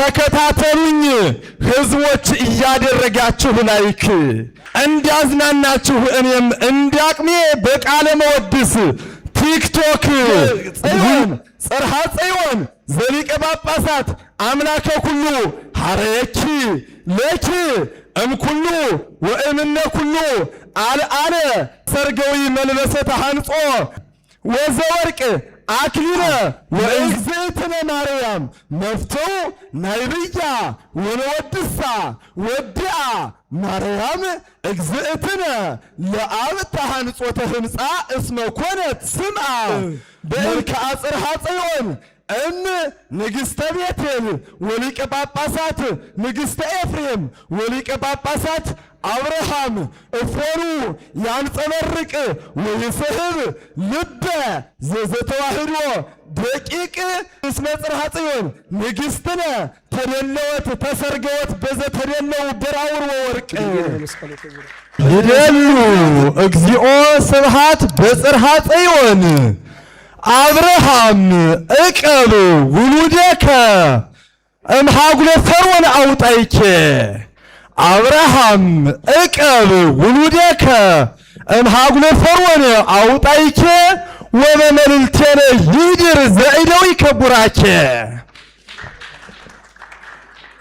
ተከታተሉኝ ህዝቦች እያደረጋችሁ ላይክ እንዲያዝናናችሁ እኔም እንዲያቅሜ በቃለ መወድስ ቲክቶክ ጽርሐ ጽዮን ዘሊቀ ጳጳሳት አምላከ ኩሉ ሐረኪ ለኪ እምኩሉ ወእምነ ኩሉ አልአለ ሰርገዊ መልበሰ ተሐንጾ ወዘወርቅ አክሊለ ወእግዝእትነ ማርያም መፍተው ናይብያ ወለወድሳ ወድአ ማርያም እግዝእትነ ለአብ ተሐንጾተ ህንፃ እስመ ኮነት ስምዓ በእልክዓ ጽርሐ ጽዮን ንግሥተ ቤቴል ወሊቀ ጳጳሳት ንግሥተ ኤፍሬም ወሊቀ ጳጳሳት አብርሃም እፎኑ ያንጸበርቅ ወይስሕብ ልበ ዘዘተዋህዶ ደቂቅ እስመ ጽርሐ ጽዮን ንግሥትነ ተደለወት ተሰርገወት በዘተደለው በራውር ወወርቅ ይደሉ እግዚኦ ስብሐት በጽርሐ ጽዮን አብርሃም እቀብ ውሉደከ እምሃጉለ ፈርዖን አውጣይኬ አብርሃም እቀብ ውሉደከ እምሃጉለ ፈርዖን አውጣይኬ ወበመልዕልቴነ ይድር ዘእደዊከ ቡራኬ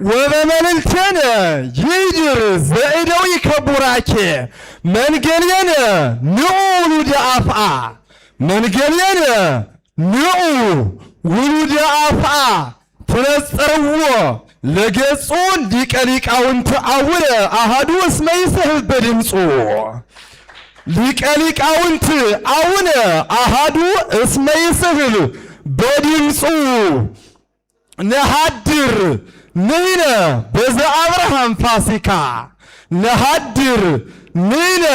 ወበመልዕልቴነ ይድር ዘእደዊከ ቡራኬ መንገሌነ ንዑ ውሉደ አፍአ መንገሌነ ንዑ ውሉደ አፍአ ትነጽርዎ ለገጹ ሊቀ ሊቃውንት አቡነ አሐዱ እስመ ይስሕብ በድምፁ ሊቀ ሊቃውንት አቡነ አሐዱ እስመ ይስሕብ በድምፁ ነሐድር ንሕነ በዘአብርሃም ፋሲካ ነሐድር ንሕነ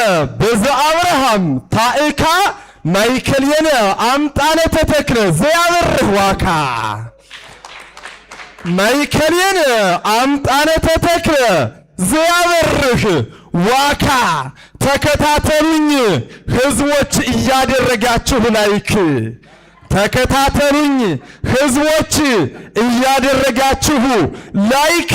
በዘአብርሃም ታእካ ማይከልየነ አምጣነ ተተክለ ዘያበርህ ዋካ ማይከልየነ አምጣነ ተተክለ ዘያበርህ ዋካ ተከታተሉኝ ህዝቦች እያደረጋችሁ ላይክ ተከታተሉኝ ህዝቦች እያደረጋችሁ ላይክ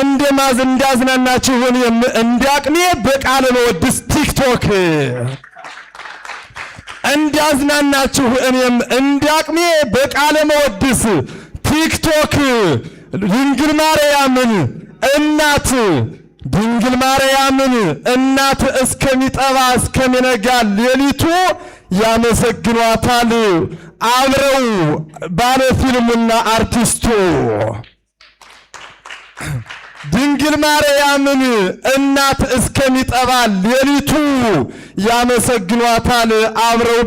እንዳዝናናችሁን እንዲያቅሜ በቃለ መወድስ ቲክቶክ እንዲያዝናናችሁ እኔም እንዲያቅሜ በቃለ መወድስ ቲክቶክ ድንግል ማርያምን እናት እስከሚጠባ እስከሚነጋ ሌሊቱ ያመሰግኗታል አብረው ባለፊልሙና አርቲስቱ ድንግል ማርያምን እናት እስከሚጠባ ሌሊቱ ያመሰግኗታል አብረው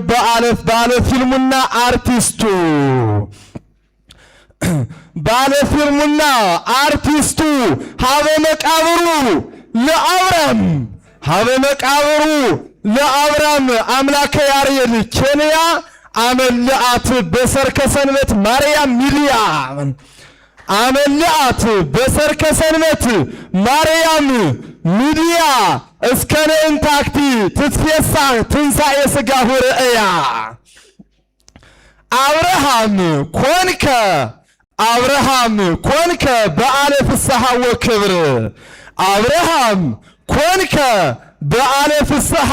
ባለፊልሙና አርቲስቱ ባለፊልሙና አርቲስቱ ሀበ መቃብሩ ለአብራም አምላከ ያሬድ ኬንያ አመልአት በሰርከ ሰንበት ማርያም ሚዲያ አመልአት በሰርከ ሰንበት ማርያም ሚዲያ እስከነ እንታክቲ ትትፌሳ ትንሣኤ ሥጋሁ ርእያ አብርሃም ኮንከ በዓለ ፍስሐ ወክብር አብርሃም ኮንከ በዓለ ፍስሐ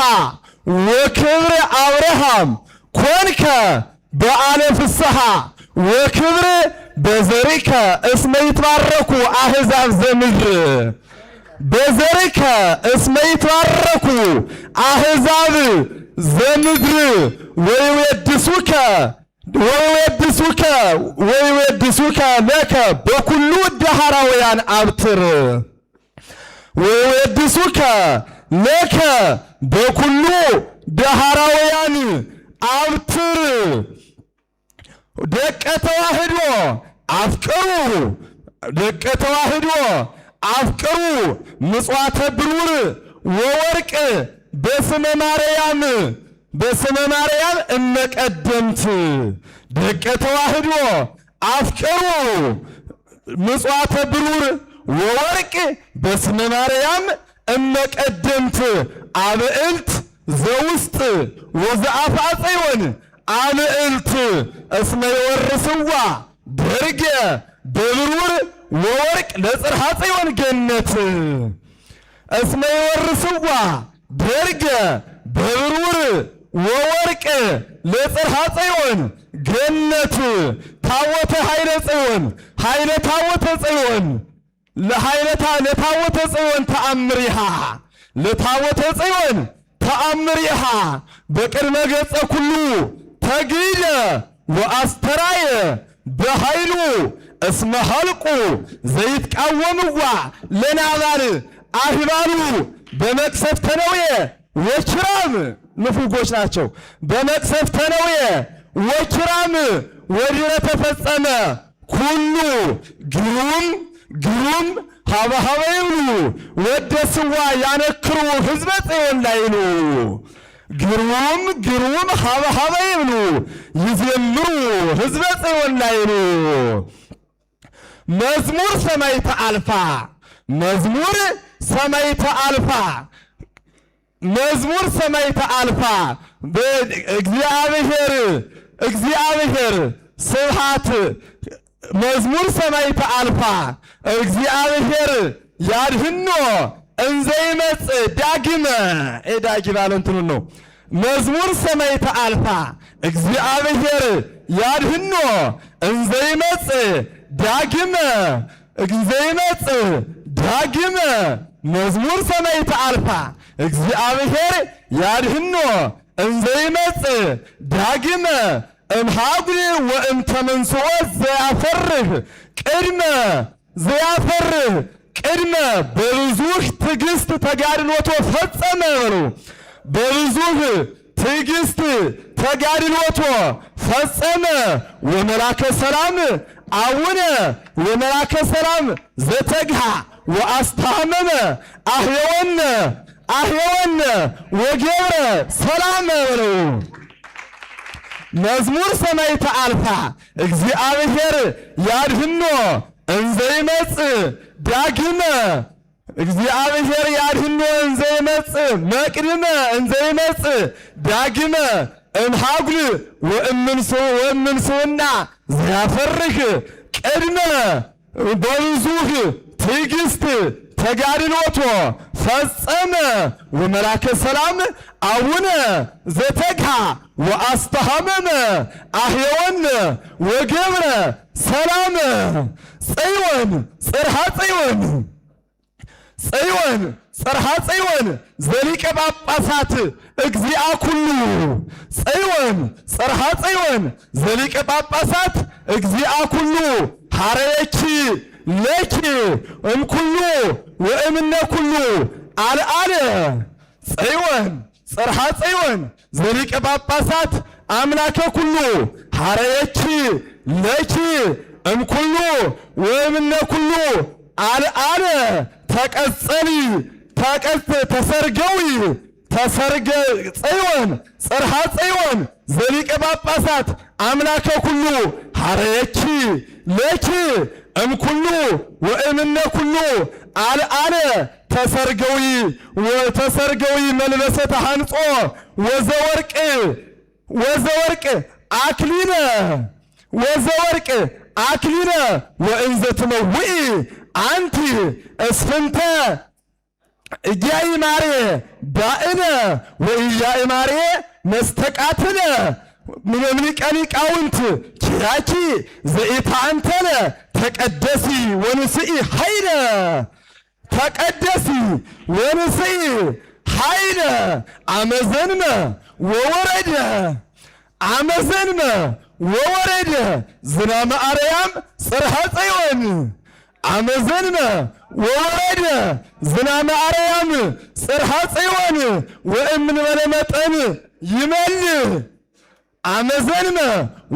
ወክብር አብርሃም ኮንከ በዓለ ፍስሐ ወክብር በዘሪከ እስመ ይትባረኩ አሕዛብ ዘምድር በዘሪከ እስመ ይትባረኩ አሕዛብ ዘምድር ወይወድሱከ ለከ በኩሉ ደሃራውያን አብትር ወይወድሱከ ለከ በኩሉ ደሃራውያን አብትር ደቀ ተዋህዶ አፍቅሩ ምጽዋተ ብሩር ወወርቅ በስመ ማርያም እመቀደምት ደቀ ተዋህዶ አፍቅሩ ምጽዋተ ብሩር ወወርቅ በስመ ማርያም እመቀደምት አብዕልት ዘውስጥ ወዘአፋ ጽዮን አብዕልት እስመ ይወርስዋ ደርገ በብሩር ወወርቅ ለጽርሐ ጽዮን ገነት እስመ ይወርስዋ ደርገ በብሩር ወወርቅ ለጽርሐ ጽዮን ገነት ታቦተ ኃይለ ጽዮን ኃይለ ታቦተ ጽዮን ለታቦተ ጽዮን ተአምሪሃ ለታቦተ ጽዮን ተአምሪሃ በቅድመ ገጸ ኩሉ ተግይደ ወአስተራየ በኃይሉ እስመ ሀልቁ ዘይትቃወምዋ ለናባል አህባሉ በመቅሰፍተ ነውየ ወኪራም ንፉጎች ናቸው። በመቅሰፍተ ነውየ ወኪራም ወዲረ ተፈጸመ ኩሉ ግሩም ሀበ ይብሉ ወደስዋ ያነክሩ ህዝበ ጽዮን ላይሉ ግሩም ሀበ ይብሉ ይዘምሩ ህዝበ ጽዮን ላይሉ መዝሙር ሰማይተ አልፋ መዝሙር ሰማይተ አልፋ እግዚአብሔር ስብሐት መዝሙር ሰማይተ አልፋ እግዚአብሔር ያድህኖ እንዘ ይመጽእ ዳግመ ዳጊ ባለ እንትኑ ነው። መዝሙር ሰማይተ አልፋ እግዚአብሔር ያድህኖ እንዘ ይመጽእ ዳግመ መዝሙር ሰማይተ አልፋ እግዚአብሔር ያድህኖ እንዘ ይመጽእ ዳግመ እምሃጉል ወእምተመንስኦ ቅድመ በብዙህ ትዕግስት ተጋድሎቶ ፈጸመ በብዙህ ትዕግስት ተጋድሎቶ ፈጸመ ወመላከ ሰላም አቡነ ወመላከ ሰላም ዘተግሃ ወአስታመመ አህየወነ ወገብረ ሰላም መዝሙር ሰማይተ አልፋ እግዚአብሔር ያድህኖ እንዘ ይመጽእ ዳግመ እግዚአብሔር ያድህኖ እንዘ ይመጽእ መቅድመ እንዘ ይመጽእ ዳግመ እምሃጉል ወእምንስውና ዘያፈርህ ቅድመ በብዙህ ትዕግስት ተጋድሎቶ ፈጸመ ወመላከ ሰላም አቡነ ዘተግሃ ወአስተሃመመ አህየወነ ወገብረ ሰላም ጽዮን ጽርሐ ጽዮን ዘሊቀ ጳጳሳት እግዚአ ኩሉ ጽርሐ ጽዮን ዘሊቀ ጳጳሳት እግዚአ ኩሉ ሐረየኪ ለኪ እምኩሉ ወእምነ ኩሉ አልዓለ ጽርሐ ጽዮን ዘሊቀ ጳጳሳት አምላከ ኩሉ ሐረየኪ ለኪ እምኩሉ ወእምነ ኩሉ አልዓለ ተሰርገ ጽዮን ጽርሐ ጽዮን ዘሊቀ ጳጳሳት አምላከ ኩሉ ሐረየኪ ለኪ እምኩሉ ወእምነ ኩሉ አልዓለ ተሰርገዊ መልበሰ ተሐንጾ ወዘወርቅ አክሊነ ወእንዘ ትመውኢ አንቲ እስፍንተ ኢያኢማሬ ባእነ ወኢያኢማሬ መስተቃትነ ምኒቀ ሊቃውንት ኪራኪ ዘኢታንተነ ተቀደሲ ወንስኢ ኃይለ አመዘንመ ወወረደ ዝናመ አርያም ጽርሐ ጽዮን አመዘንመ ወወረደ ዝናመ አርያም ጽርሐ ጽዮን ወእምንበለ መጠን ይመልእ አመዘንመ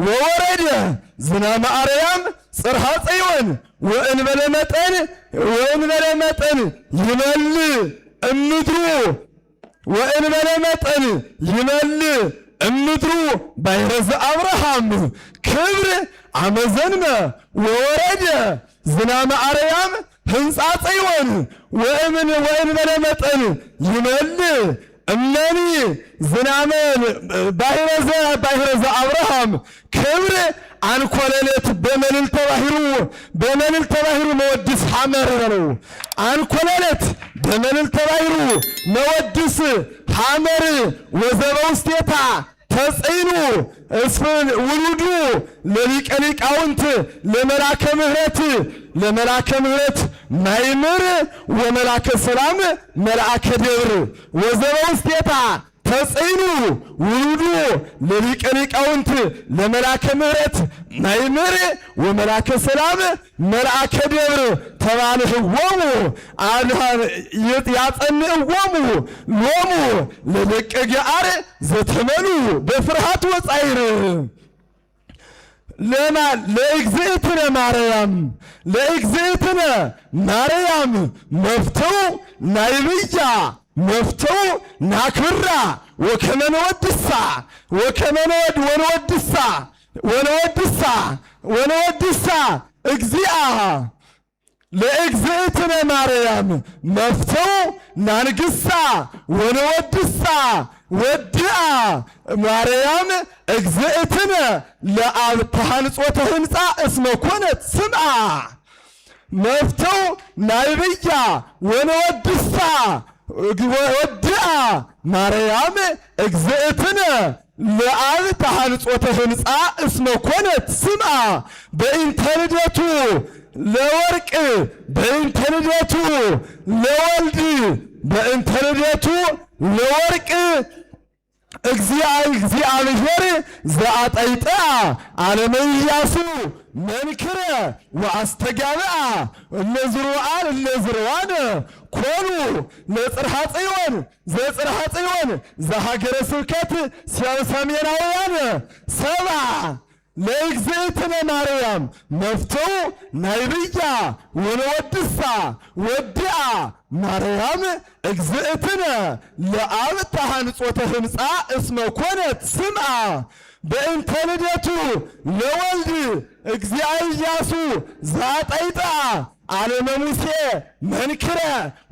ወወረደ ዝናመ አርያም ጽርሐ ጽዮን ወእንበለ መጠን ይመልእ እምድሩ ባሕረ ዘአብርሃም ክብር አመዘንመ ወወረደ ዝናመ አርያም ህንፃ ጽዮን ወእንበለ መጠን ይመልእ እመኒ ዝናመን ባሕረዘ አብርሃም ክብር አንኮለሌት በመልዕልተ ባሕሩ መወድስ ሐመር ነው። አንኮለሌት በመልዕልተ ባሕሩ መወድስ ሐመር ወዘበ ውስቴታ ተጽይኑ እስፍን ውሉዱ ለሊቀ ሊቃውንት ለመላከ ምሕረት ማይምር ወመላከ ሰላም መልአከ ደብር ወዘበ ውስቴታ ተጽይኑ ውሉዱ ለሊቀ ሊቃውንት ለመላከ ምሕረት ማይምር ወመላከ ሰላም መልአከ ደብር ተባልህዎሙ ያጸንዕዎሙ ሎሙ ለደቀ ገአር ዘተመሉ በፍርሃት ወጻይር ለእግዝእትነ ማርያም መፍተው ናይብያ መፍተው ናክብራ ወከመ ወንወድሳ እግዚአ ለእግዝእትነ ማርያም መፍተው ናንግሳ ወንወድሳ ወድአ ማርያም እግዝእትነ ለአብ ተሃንጾተ ህንፃ እስመ ኮነት ስምዓ መፍተው ናይብያ ወንወድሳ ወድአ ማርያም እግዝእትነ ለአብ ተሃንጾተ ህንፃ እስመ ኮነት ስምዓ በእንተ ልደቱ ለወርቅ በእንተ ልደቱ ለወልድ በእንተ ልደቱ ለወርቅ እግዚአብሔር ዘአጠይጥአ ዓለመ ኢያሱ መንክረ ወአስተጋብአ እለዝሩዋን ኮኑ ለጽርሐ ጽዮን ዘሀገረ ስብከት ሰሜናውያን ሰባ ለእግዝእትነ ማርያም መፍተው ናይብያ ወንወድሳ ወድአ ማርያም እግዝእትነ ለአብ ተሃንጾተ ህንፃ እስመ ኮነት ስምዓ በእንተ ልደቱ ለወልድ እግዚአ ኢያሱ ዘአጠይጥአ ዓለመ ሙሴ መንክረ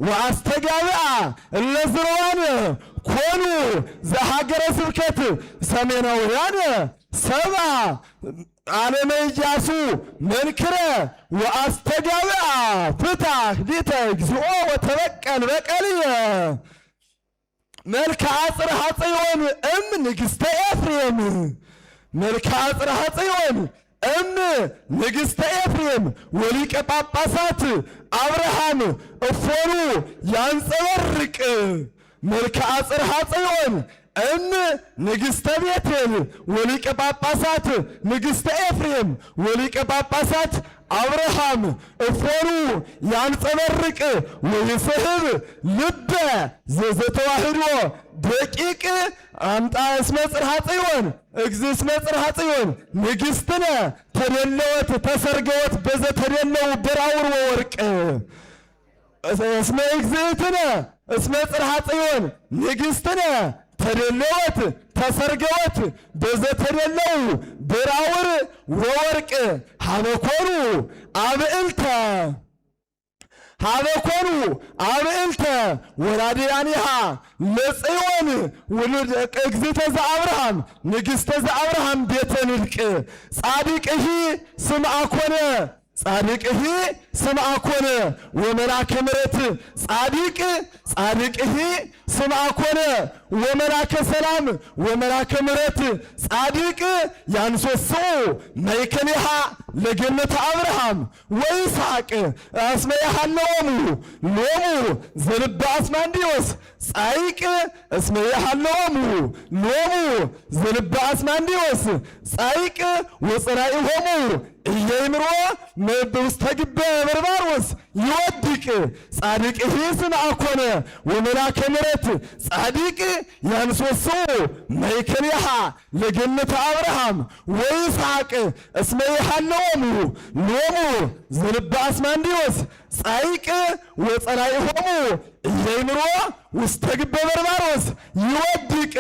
ወአስተጋብአ እለዝሩዋን ኮኑ ዘሀገረ ስብከት ሰሜናውያን ሰባ ዓለመ ኢያሱ መንክረ ወአስተጋብአ ፍታሕ ዲተ እግዚኦ ወተበቀል በቀልየ መልክዓ ጽርሐ ጽዮን ንግሥተ ኤፍሬም መልክዓ ጽርሐ ጽዮን ንግሥተ ኤፍሬም ወሊቀ ጳጳሳት አብርሃም እፎኑ ያንጸበርቅ መልክዓ ጽርሐ ጽዮን ንግሥተ ቤቴል ወሊቀ ጳጳሳት ንግሥተ ኤፍሬም ወሊቀ ጳጳሳት አብርሃም እፎኑ ያንጸበርቅ ወይስሕብ ልበ ዘተዋህዶ ደቂቅ አምጣ እስመ ጽርሐ ጽዮን እስመ ጽርሐ ጽዮን ንግሥትነ ተደለወት ተሰርገወት በዘተደለው በራውር ወወርቅ እስመ እግዝእትነ እስመ ጽርሐ ጽዮን ንግሥትነ ተደለወት ተሰርገወት በዘተደለው በራውር ወወርቅ ሀበኮኑ አብዕልተ ወላዲያኒሃ ለጽዮን ውሉድ እግዝእተ ዘአብርሃም ንግሥተ ዘአብርሃም ቤተ ንድቅ ጻድቅሂ ስምዐ ኮነ ወመላከ ምሕረት ጻድቅሂ ስምዐ ኮነ ወመላከ ሰላም ወመላከ ምሕረት ጻድቅ ያንሶስኡ ማእከሊሃ ለገነተ አብርሃም ወይስሐቅ እስመ ይሃለወሙ ሎሙ ዘልበ አስማንዲዮስ ጻይቅ እስመ ይሃለወሙ ሎሙ ዘልበ አስማንዲዮስ ጻይቅ ወጽራኢሆሙ እየይምሮ ውስተ ግበ በርባሮስ ይወድቅ ጻድቅሂ ስምዐ ኮነ ወመላከ ምሕረት ጻድቅ ያንሶስኡ ማእከሊሃ ለገነተ አብርሃም ወይስሐቅ እስመ ይሃለወሙ ሎሙ ዘልበ አስማንዲዮስ ጻይቅ ወጸላኢሆሙ እየይምሮ ውስተ ግበ በርባሮስ ይወድቅ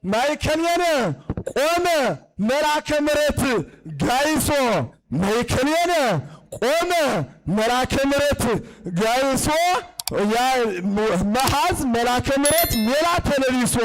ማእከሌነ ቆመ መልአከ ምሕረት ጋይሶ ማእከሌነ ቆመ መልአከ ምሕረት ጋይሶ ያ መሐዝ መልአከ ምሕረት ሜላ ተለቢሶ